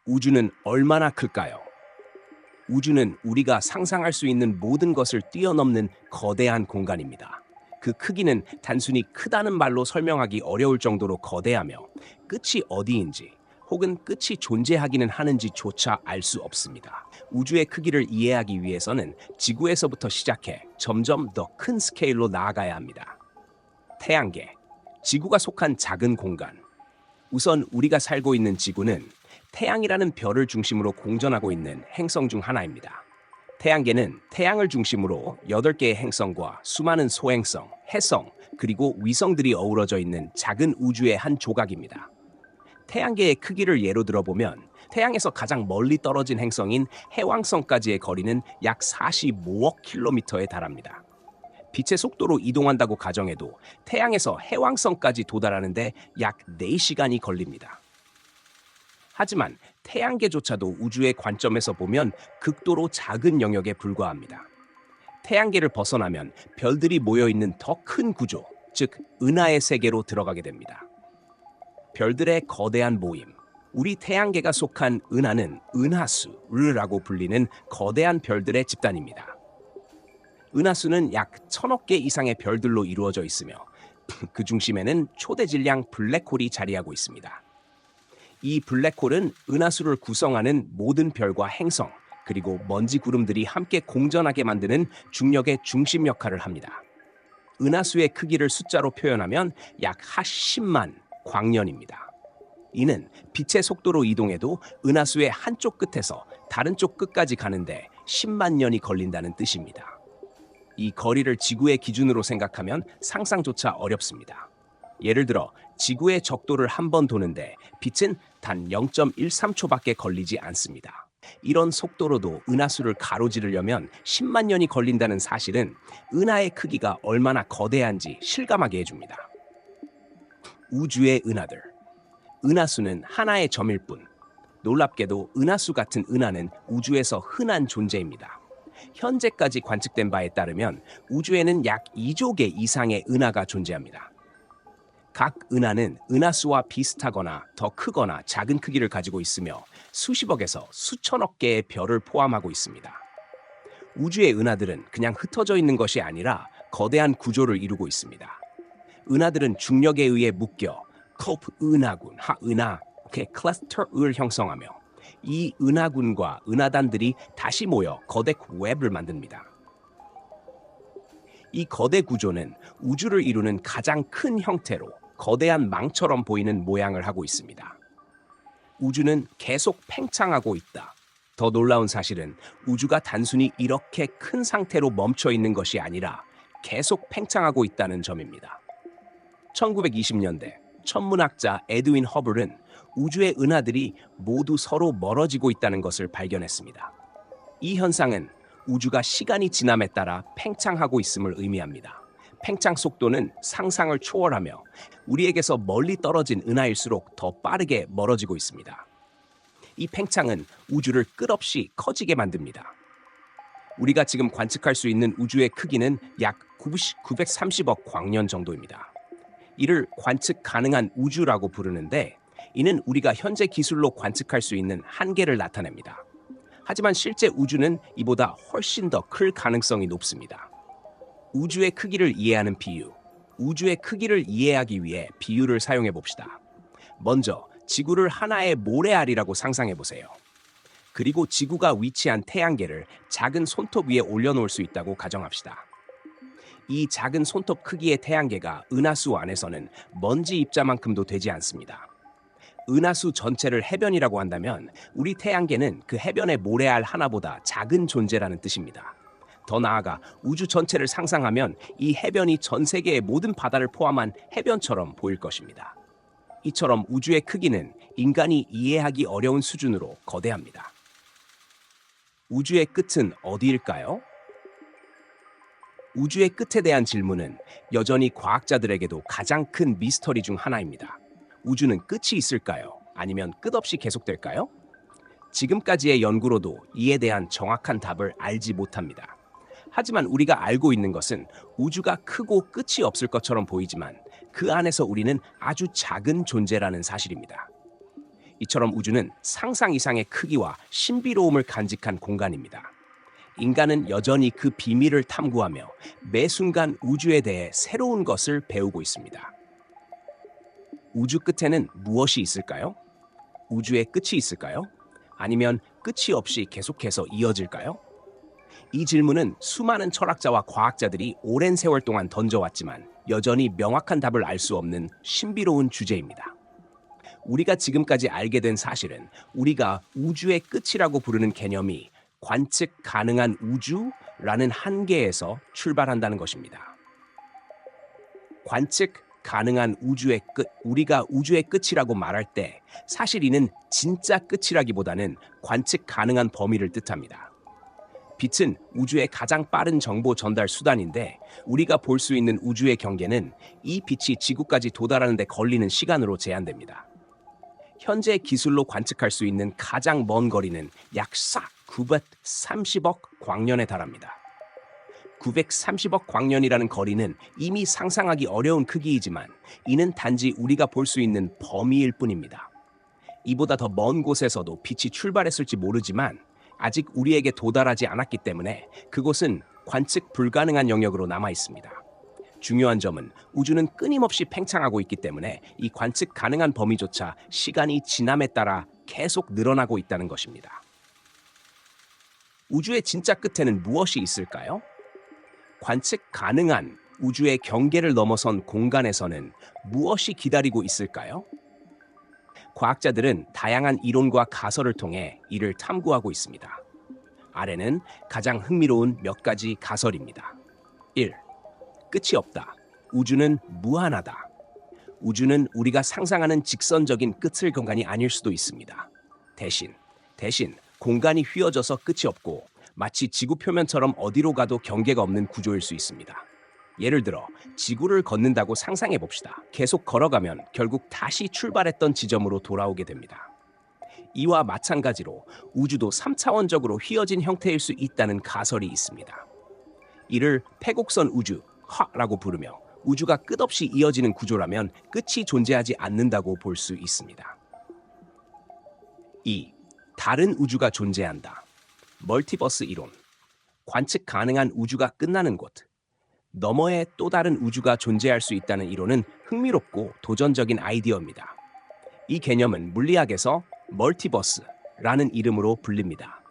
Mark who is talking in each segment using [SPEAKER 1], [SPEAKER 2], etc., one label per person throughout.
[SPEAKER 1] 우주는 얼마나 클까요? 우주는 우리가 상상할 수 있는 모든 것을 뛰어넘는 거대한 공간입니다. 그 크기는 단순히 크다는 말로 설명하기 어려울 정도로 거대하며 끝이 어디인지 혹은 끝이 존재하기는 하는지조차 알 수 없습니다. 우주의 크기를 이해하기 위해서는 지구에서부터 시작해 점점 더 큰 스케일로 나아가야 합니다. 태양계, 지구가 속한 작은 공간. 우선 우리가 살고 있는 지구는 태양이라는 별을 중심으로 공전하고 있는 행성 중 하나입니다. 태양계는 태양을 중심으로 8개의 행성과 수많은 소행성, 해성, 그리고 위성들이 어우러져 있는 작은 우주의 한 조각입니다. 태양계의 크기를 예로 들어보면 태양에서 가장 멀리 떨어진 행성인 해왕성까지의 거리는 약 45억 킬로미터에 달합니다. 빛의 속도로 이동한다고 가정해도 태양에서 해왕성까지 도달하는데 약 4시간이 걸립니다. 하지만 태양계조차도 우주의 관점에서 보면 극도로 작은 영역에 불과합니다. 태양계를 벗어나면 별들이 모여있는 더 큰 구조, 즉 은하의 세계로 들어가게 됩니다. 별들의 거대한 모임. 우리 태양계가 속한 은하는 은하수라고 불리는 거대한 별들의 집단입니다. 은하수는 약 1000억 개 이상의 별들로 이루어져 있으며 그 중심에는 초대질량 블랙홀이 자리하고 있습니다. 이 블랙홀은 은하수를 구성하는 모든 별과 행성, 그리고 먼지 구름들이 함께 공전하게 만드는 중력의 중심 역할을 합니다. 은하수의 크기를 숫자로 표현하면 약 10만 광년입니다. 이는 빛의 속도로 이동해도 은하수의 한쪽 끝에서 다른 쪽 끝까지 가는데 10만 년이 걸린다는 뜻입니다. 이 거리를 지구의 기준으로 생각하면 상상조차 어렵습니다. 예를 들어 지구의 적도를 한 번 도는데 빛은 단 0.13초밖에 걸리지 않습니다. 이런 속도로도 은하수를 가로지르려면 10만 년이 걸린다는 사실은 은하의 크기가 얼마나 거대한지 실감하게 해줍니다. 우주의 은하들. 은하수는 하나의 점일 뿐. 놀랍게도 은하수 같은 은하는 우주에서 흔한 존재입니다. 현재까지 관측된 바에 따르면 우주에는 약 2조 개 이상의 은하가 존재합니다. 각 은하는 은하수와 비슷하거나 더 크거나 작은 크기를 가지고 있으며 수십억에서 수천억 개의 별을 포함하고 있습니다. 우주의 은하들은 그냥 흩어져 있는 것이 아니라 거대한 구조를 이루고 있습니다. 은하들은 중력에 의해 묶여 코프 은하군, 하은하, 클러스터를 형성하며 이 은하군과 은하단들이 다시 모여 거대 웹을 만듭니다. 이 거대 구조는 우주를 이루는 가장 큰 형태로 거대한 망처럼 보이는 모양을 하고 있습니다. 우주는 계속 팽창하고 있다. 더 놀라운 사실은 우주가 단순히 이렇게 큰 상태로 멈춰 있는 것이 아니라 계속 팽창하고 있다는 점입니다. 1920년대 천문학자 에드윈 허블은 우주의 은하들이 모두 서로 멀어지고 있다는 것을 발견했습니다. 이 현상은 우주가 시간이 지남에 따라 팽창하고 있음을 의미합니다. 팽창 속도는 상상을 초월하며 우리에게서 멀리 떨어진 은하일수록 더 빠르게 멀어지고 있습니다. 이 팽창은 우주를 끝없이 커지게 만듭니다. 우리가 지금 관측할 수 있는 우주의 크기는 약 930억 광년 정도입니다. 이를 관측 가능한 우주라고 부르는데 이는 우리가 현재 기술로 관측할 수 있는 한계를 나타냅니다. 하지만 실제 우주는 이보다 훨씬 더 클 가능성이 높습니다. 우주의 크기를 이해하는 비유. 우주의 크기를 이해하기 위해 비유를 사용해 봅시다. 먼저 지구를 하나의 모래알이라고 상상해 보세요. 그리고 지구가 위치한 태양계를 작은 손톱 위에 올려놓을 수 있다고 가정합시다. 이 작은 손톱 크기의 태양계가 은하수 안에서는 먼지 입자만큼도 되지 않습니다. 은하수 전체를 해변이라고 한다면 우리 태양계는 그 해변의 모래알 하나보다 작은 존재라는 뜻입니다. 더 나아가 우주 전체를 상상하면 이 해변이 전 세계의 모든 바다를 포함한 해변처럼 보일 것입니다. 이처럼 우주의 크기는 인간이 이해하기 어려운 수준으로 거대합니다. 우주의 끝은 어디일까요? 우주의 끝에 대한 질문은 여전히 과학자들에게도 가장 큰 미스터리 중 하나입니다. 우주는 끝이 있을까요? 아니면 끝없이 계속될까요? 지금까지의 연구로도 이에 대한 정확한 답을 알지 못합니다. 하지만 우리가 알고 있는 것은 우주가 크고 끝이 없을 것처럼 보이지만 그 안에서 우리는 아주 작은 존재라는 사실입니다. 이처럼 우주는 상상 이상의 크기와 신비로움을 간직한 공간입니다. 인간은 여전히 그 비밀을 탐구하며 매 순간 우주에 대해 새로운 것을 배우고 있습니다. 우주 끝에는 무엇이 있을까요? 우주의 끝이 있을까요? 아니면 끝이 없이 계속해서 이어질까요? 이 질문은 수많은 철학자와 과학자들이 오랜 세월 동안 던져왔지만 여전히 명확한 답을 알 수 없는 신비로운 주제입니다. 우리가 지금까지 알게 된 사실은 우리가 우주의 끝이라고 부르는 개념이 관측 가능한 우주라는 한계에서 출발한다는 것입니다. 관측 가능한 우주의 끝, 우리가 우주의 끝이라고 말할 때 사실 이는 진짜 끝이라기보다는 관측 가능한 범위를 뜻합니다. 빛은 우주의 가장 빠른 정보 전달 수단인데 우리가 볼 수 있는 우주의 경계는 이 빛이 지구까지 도달하는 데 걸리는 시간으로 제한됩니다. 현재 기술로 관측할 수 있는 가장 먼 거리는 약 930억 광년에 달합니다. 930억 광년이라는 거리는 이미 상상하기 어려운 크기이지만 이는 단지 우리가 볼 수 있는 범위일 뿐입니다. 이보다 더 먼 곳에서도 빛이 출발했을지 모르지만 아직 우리에게 도달하지 않았기 때문에 그곳은 관측 불가능한 영역으로 남아 있습니다. 중요한 점은 우주는 끊임없이 팽창하고 있기 때문에 이 관측 가능한 범위조차 시간이 지남에 따라 계속 늘어나고 있다는 것입니다. 우주의 진짜 끝에는 무엇이 있을까요? 관측 가능한 우주의 경계를 넘어선 공간에서는 무엇이 기다리고 있을까요? 과학자들은 다양한 이론과 가설을 통해 이를 탐구하고 있습니다. 아래는 가장 흥미로운 몇 가지 가설입니다. 1. 끝이 없다. 우주는 무한하다. 우주는 우리가 상상하는 직선적인 끝을 공간이 아닐 수도 있습니다. 대신 공간이 휘어져서 끝이 없고 마치 지구 표면처럼 어디로 가도 경계가 없는 구조일 수 있습니다. 예를 들어 지구를 걷는다고 상상해 봅시다. 계속 걸어가면 결국 다시 출발했던 지점으로 돌아오게 됩니다. 이와 마찬가지로 우주도 3차원적으로 휘어진 형태일 수 있다는 가설이 있습니다. 이를 패곡선 우주라고 부르며 우주가 끝없이 이어지는 구조라면 끝이 존재하지 않는다고 볼 수 있습니다. 2. 다른 우주가 존재한다. 멀티버스 이론. 관측 가능한 우주가 끝나는 곳. 너머에 또 다른 우주가 존재할 수 있다는 이론은 흥미롭고 도전적인 아이디어입니다. 이 개념은 물리학에서 멀티버스라는 이름으로 불립니다.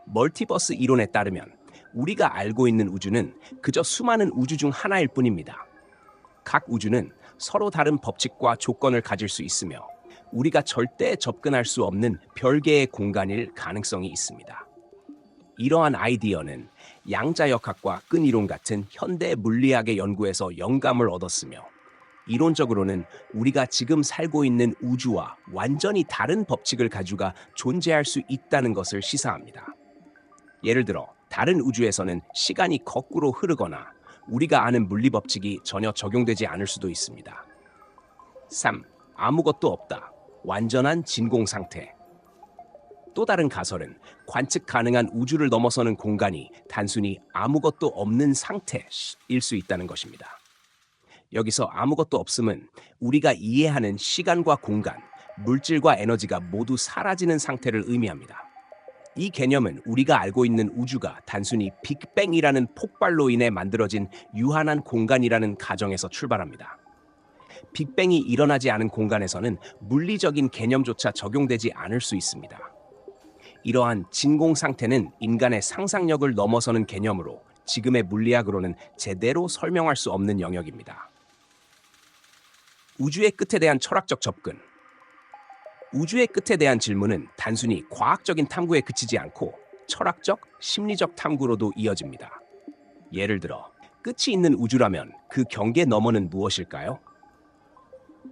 [SPEAKER 1] 멀티버스 이론에 따르면 우리가 알고 있는 우주는 그저 수많은 우주 중 하나일 뿐입니다. 각 우주는 서로 다른 법칙과 조건을 가질 수 있으며 우리가 절대 접근할 수 없는 별개의 공간일 가능성이 있습니다. 이러한 아이디어는 양자역학과 끈이론 같은 현대 물리학의 연구에서 영감을 얻었으며 이론적으로는 우리가 지금 살고 있는 우주와 완전히 다른 법칙을 가지고 존재할 수 있다는 것을 시사합니다. 예를 들어 다른 우주에서는 시간이 거꾸로 흐르거나 우리가 아는 물리 법칙이 전혀 적용되지 않을 수도 있습니다. 3. 아무것도 없다. 완전한 진공 상태. 또 다른 가설은 관측 가능한 우주를 넘어서는 공간이 단순히 아무것도 없는 상태일 수 있다는 것입니다. 여기서 아무것도 없음은 우리가 이해하는 시간과 공간, 물질과 에너지가 모두 사라지는 상태를 의미합니다. 이 개념은 우리가 알고 있는 우주가 단순히 빅뱅이라는 폭발로 인해 만들어진 유한한 공간이라는 가정에서 출발합니다. 빅뱅이 일어나지 않은 공간에서는 물리적인 개념조차 적용되지 않을 수 있습니다. 이러한 진공 상태는 인간의 상상력을 넘어서는 개념으로 지금의 물리학으로는 제대로 설명할 수 없는 영역입니다. 우주의 끝에 대한 철학적 접근. 우주의 끝에 대한 질문은 단순히 과학적인 탐구에 그치지 않고 철학적, 심리적 탐구로도 이어집니다. 예를 들어, 끝이 있는 우주라면 그 경계 너머는 무엇일까요?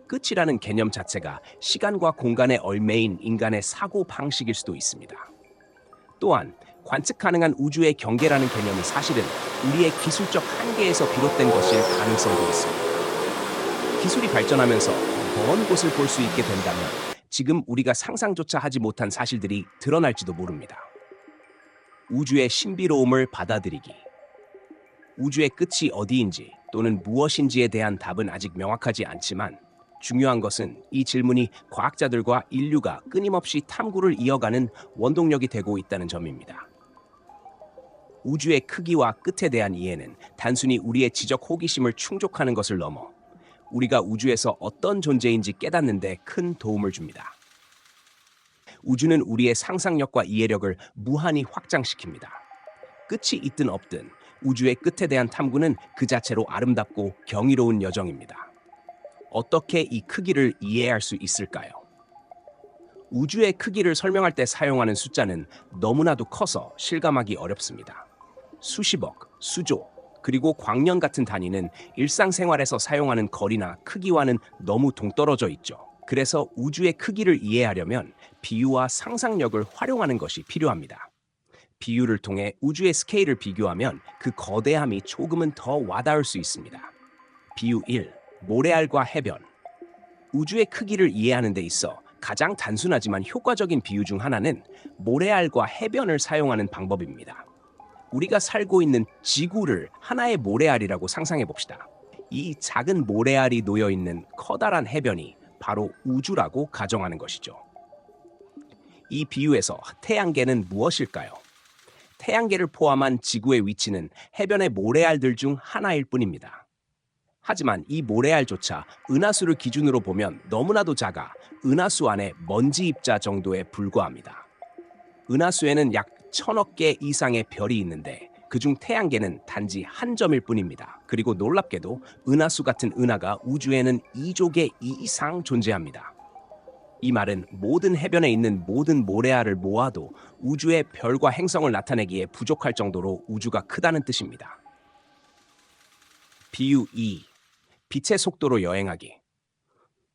[SPEAKER 1] 끝이라는 개념 자체가 시간과 공간의 얼매인 인간의 사고 방식일 수도 있습니다. 또한 관측 가능한 우주의 경계라는 개념이 사실은 우리의 기술적 한계에서 비롯된 것일 가능성도 있습니다. 기술이 발전하면서 먼 곳을 볼 수 있게 된다면 지금 우리가 상상조차 하지 못한 사실들이 드러날지도 모릅니다. 우주의 신비로움을 받아들이기. 우주의 끝이 어디인지 또는 무엇인지에 대한 답은 아직 명확하지 않지만 중요한 것은 이 질문이 과학자들과 인류가 끊임없이 탐구를 이어가는 원동력이 되고 있다는 점입니다. 우주의 크기와 끝에 대한 이해는 단순히 우리의 지적 호기심을 충족하는 것을 넘어 우리가 우주에서 어떤 존재인지 깨닫는 데 큰 도움을 줍니다. 우주는 우리의 상상력과 이해력을 무한히 확장시킵니다. 끝이 있든 없든 우주의 끝에 대한 탐구는 그 자체로 아름답고 경이로운 여정입니다. 어떻게 이 크기를 이해할 수 있을까요? 우주의 크기를 설명할 때 사용하는 숫자는 너무나도 커서 실감하기 어렵습니다. 수십억, 수조, 그리고 광년 같은 단위는 일상생활에서 사용하는 거리나 크기와는 너무 동떨어져 있죠. 그래서 우주의 크기를 이해하려면 비유와 상상력을 활용하는 것이 필요합니다. 비유를 통해 우주의 스케일을 비교하면 그 거대함이 조금은 더 와닿을 수 있습니다. 비유 1. 모래알과 해변. 우주의 크기를 이해하는 데 있어 가장 단순하지만 효과적인 비유 중 하나는 모래알과 해변을 사용하는 방법입니다. 우리가 살고 있는 지구를 하나의 모래알이라고 상상해 봅시다. 이 작은 모래알이 놓여 있는 커다란 해변이 바로 우주라고 가정하는 것이죠. 이 비유에서 태양계는 무엇일까요? 태양계를 포함한 지구의 위치는 해변의 모래알들 중 하나일 뿐입니다. 하지만 이 모래알조차 은하수를 기준으로 보면 너무나도 작아 은하수 안에 먼지 입자 정도에 불과합니다. 은하수에는 약 1000억 개 이상의 별이 있는데 그중 태양계는 단지 한 점일 뿐입니다. 그리고 놀랍게도 은하수 같은 은하가 우주에는 2조 개 이상 존재합니다. 이 말은 모든 해변에 있는 모든 모래알을 모아도 우주의 별과 행성을 나타내기에 부족할 정도로 우주가 크다는 뜻입니다. 비유 2. 빛의 속도로 여행하기.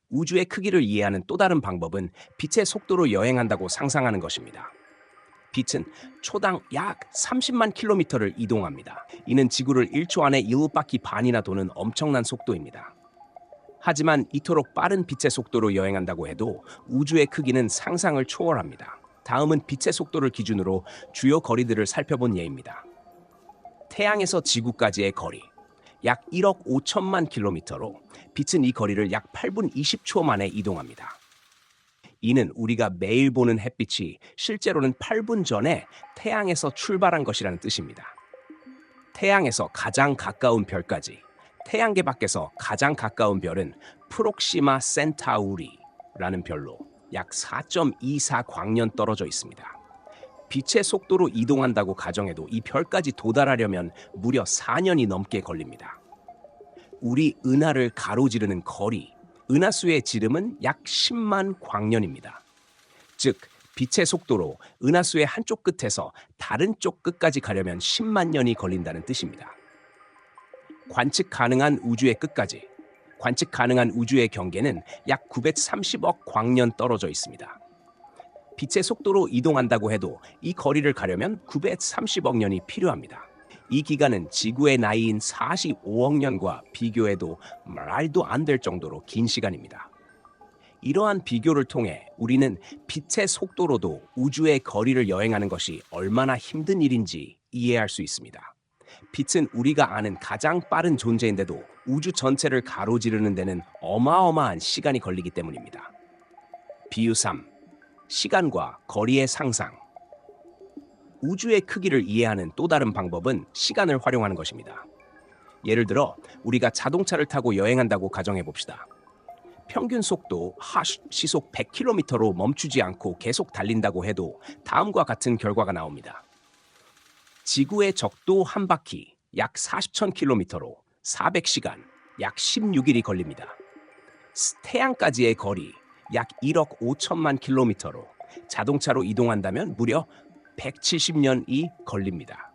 [SPEAKER 1] 우주의 크기를 이해하는 또 다른 방법은 빛의 속도로 여행한다고 상상하는 것입니다. 빛은 초당 약 30만 킬로미터를 이동합니다. 이는 지구를 1초 안에 7바퀴 반이나 도는 엄청난 속도입니다. 하지만 이토록 빠른 빛의 속도로 여행한다고 해도 우주의 크기는 상상을 초월합니다. 다음은 빛의 속도를 기준으로 주요 거리들을 살펴본 예입니다. 태양에서 지구까지의 거리, 약 1억 5천만 킬로미터로 빛은 이 거리를 약 8분 20초 만에 이동합니다. 이는 우리가 매일 보는 햇빛이 실제로는 8분 전에 태양에서 출발한 것이라는 뜻입니다. 태양에서 가장 가까운 별까지, 태양계 밖에서 가장 가까운 별은 프록시마 센타우리라는 별로 약 4.24 광년 떨어져 있습니다. 빛의 속도로 이동한다고 가정해도 이 별까지 도달하려면 무려 4년이 넘게 걸립니다. 우리 은하를 가로지르는 거리, 은하수의 지름은 약 10만 광년입니다. 즉, 빛의 속도로 은하수의 한쪽 끝에서 다른 쪽 끝까지 가려면 10만 년이 걸린다는 뜻입니다. 관측 가능한 우주의 끝까지, 관측 가능한 우주의 경계는 약 930억 광년 떨어져 있습니다. 빛의 속도로 이동한다고 해도 이 거리를 가려면 930억 년이 필요합니다. 이 기간은 지구의 나이인 45억 년과 비교해도 말도 안 될 정도로 긴 시간입니다. 이러한 비교를 통해 우리는 빛의 속도로도 우주의 거리를 여행하는 것이 얼마나 힘든 일인지 이해할 수 있습니다. 빛은 우리가 아는 가장 빠른 존재인데도 우주 전체를 가로지르는 데는 어마어마한 시간이 걸리기 때문입니다. 비유 3. 시간과 거리의 상상. 우주의 크기를 이해하는 또 다른 방법은 시간을 활용하는 것입니다. 예를 들어 우리가 자동차를 타고 여행한다고 가정해 봅시다. 평균 속도 시속 100km로 멈추지 않고 계속 달린다고 해도 다음과 같은 결과가 나옵니다. 지구의 적도 한 바퀴 약 40,000km로 400시간, 약 16일이 걸립니다. 태양까지의 거리 약 1억 5천만 킬로미터로 자동차로 이동한다면 무려 170년이 걸립니다.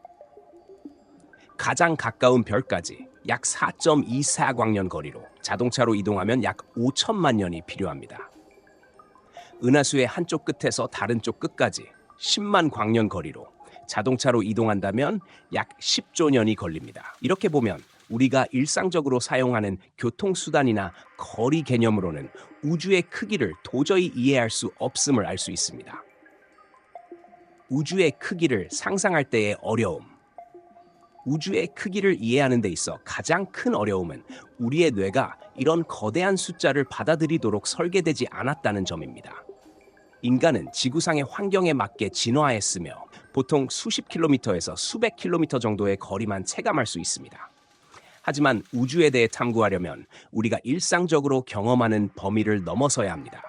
[SPEAKER 1] 가장 가까운 별까지 약 4.24광년 거리로 자동차로 이동하면 약 5천만 년이 필요합니다. 은하수의 한쪽 끝에서 다른 쪽 끝까지 10만 광년 거리로 자동차로 이동한다면 약 10조 년이 걸립니다. 이렇게 보면 우리가 일상적으로 사용하는 교통수단이나 거리 개념으로는 우주의 크기를 도저히 이해할 수 없음을 알 수 있습니다. 우주의 크기를 상상할 때의 어려움. 우주의 크기를 이해하는 데 있어 가장 큰 어려움은 우리의 뇌가 이런 거대한 숫자를 받아들이도록 설계되지 않았다는 점입니다. 인간은 지구상의 환경에 맞게 진화했으며 보통 수십 킬로미터에서 수백 킬로미터 정도의 거리만 체감할 수 있습니다. 하지만 우주에 대해 탐구하려면 우리가 일상적으로 경험하는 범위를 넘어서야 합니다.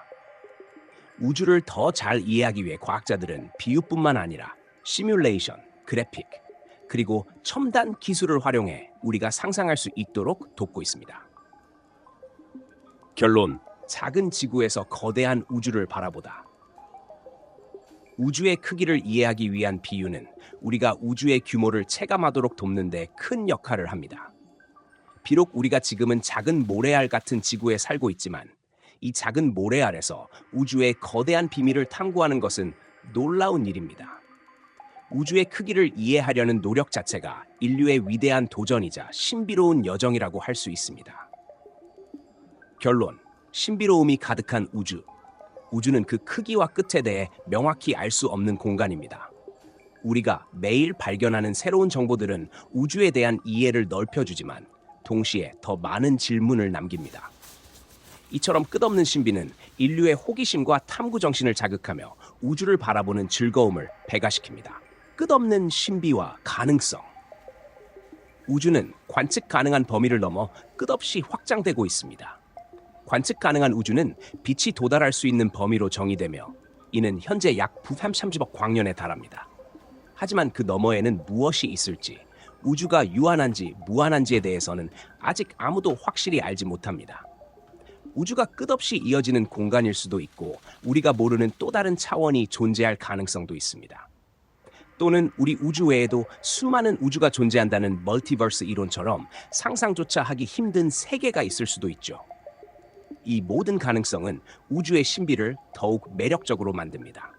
[SPEAKER 1] 우주를 더 잘 이해하기 위해 과학자들은 비유뿐만 아니라 시뮬레이션, 그래픽, 그리고 첨단 기술을 활용해 우리가 상상할 수 있도록 돕고 있습니다. 결론, 작은 지구에서 거대한 우주를 바라보다. 우주의 크기를 이해하기 위한 비유는 우리가 우주의 규모를 체감하도록 돕는 데 큰 역할을 합니다. 비록 우리가 지금은 작은 모래알 같은 지구에 살고 있지만 이 작은 모래알에서 우주의 거대한 비밀을 탐구하는 것은 놀라운 일입니다. 우주의 크기를 이해하려는 노력 자체가 인류의 위대한 도전이자 신비로운 여정이라고 할 수 있습니다. 결론, 신비로움이 가득한 우주. 우주는 그 크기와 끝에 대해 명확히 알 수 없는 공간입니다. 우리가 매일 발견하는 새로운 정보들은 우주에 대한 이해를 넓혀주지만 동시에 더 많은 질문을 남깁니다. 이처럼 끝없는 신비는 인류의 호기심과 탐구 정신을 자극하며 우주를 바라보는 즐거움을 배가시킵니다. 끝없는 신비와 가능성. 우주는 관측 가능한 범위를 넘어 끝없이 확장되고 있습니다. 관측 가능한 우주는 빛이 도달할 수 있는 범위로 정의되며 이는 현재 약 930억 광년에 달합니다. 하지만 그 너머에는 무엇이 있을지, 우주가 유한한지 무한한지에 대해서는 아직 아무도 확실히 알지 못합니다. 우주가 끝없이 이어지는 공간일 수도 있고 우리가 모르는 또 다른 차원이 존재할 가능성도 있습니다. 또는 우리 우주 외에도 수많은 우주가 존재한다는 멀티버스 이론처럼 상상조차 하기 힘든 세계가 있을 수도 있죠. 이 모든 가능성은 우주의 신비를 더욱 매력적으로 만듭니다.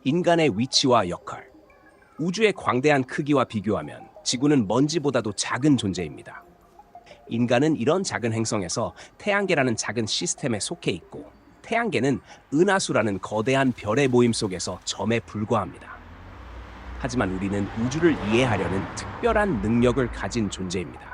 [SPEAKER 1] 인간의 위치와 역할. 우주의 광대한 크기와 비교하면 지구는 먼지보다도 작은 존재입니다. 인간은 이런 작은 행성에서 태양계라는 작은 시스템에 속해 있고 태양계는 은하수라는 거대한 별의 모임 속에서 점에 불과합니다. 하지만 우리는 우주를 이해하려는 특별한 능력을 가진 존재입니다.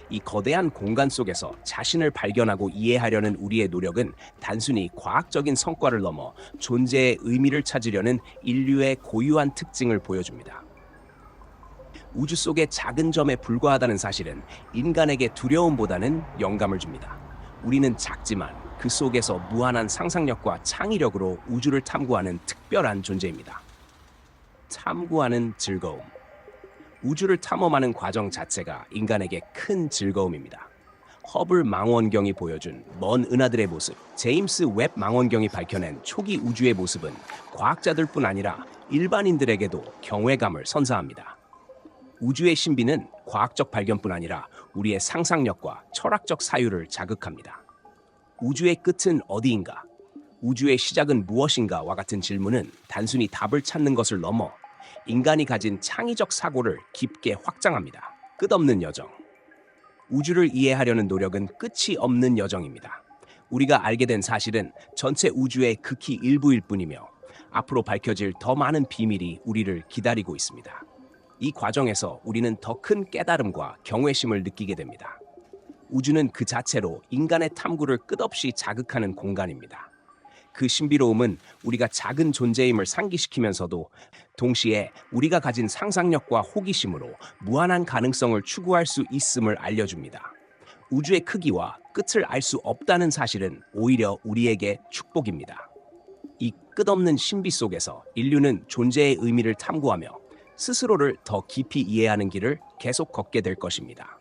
[SPEAKER 1] 이 거대한 공간 속에서 자신을 발견하고 이해하려는 우리의 노력은 단순히 과학적인 성과를 넘어 존재의 의미를 찾으려는 인류의 고유한 특징을 보여줍니다. 우주 속의 작은 점에 불과하다는 사실은 인간에게 두려움보다는 영감을 줍니다. 우리는 작지만 그 속에서 무한한 상상력과 창의력으로 우주를 탐구하는 특별한 존재입니다. 탐구하는 즐거움. 우주를 탐험하는 과정 자체가 인간에게 큰 즐거움입니다. 허블 망원경이 보여준 먼 은하들의 모습, 제임스 웹 망원경이 밝혀낸 초기 우주의 모습은 과학자들뿐 아니라 일반인들에게도 경외감을 선사합니다. 우주의 신비는 과학적 발견뿐 아니라 우리의 상상력과 철학적 사유를 자극합니다. 우주의 끝은 어디인가? 우주의 시작은 무엇인가와 같은 질문은 단순히 답을 찾는 것을 넘어 인간이 가진 창의적 사고를 깊게 확장합니다. 끝없는 여정. 우주를 이해하려는 노력은 끝이 없는 여정입니다. 우리가 알게 된 사실은 전체 우주의 극히 일부일 뿐이며 앞으로 밝혀질 더 많은 비밀이 우리를 기다리고 있습니다. 이 과정에서 우리는 더 큰 깨달음과 경외심을 느끼게 됩니다. 우주는 그 자체로 인간의 탐구를 끝없이 자극하는 공간입니다. 그 신비로움은 우리가 작은 존재임을 상기시키면서도 동시에 우리가 가진 상상력과 호기심으로 무한한 가능성을 추구할 수 있음을 알려줍니다. 우주의 크기와 끝을 알 수 없다는 사실은 오히려 우리에게 축복입니다. 이 끝없는 신비 속에서 인류는 존재의 의미를 탐구하며 스스로를 더 깊이 이해하는 길을 계속 걷게 될 것입니다.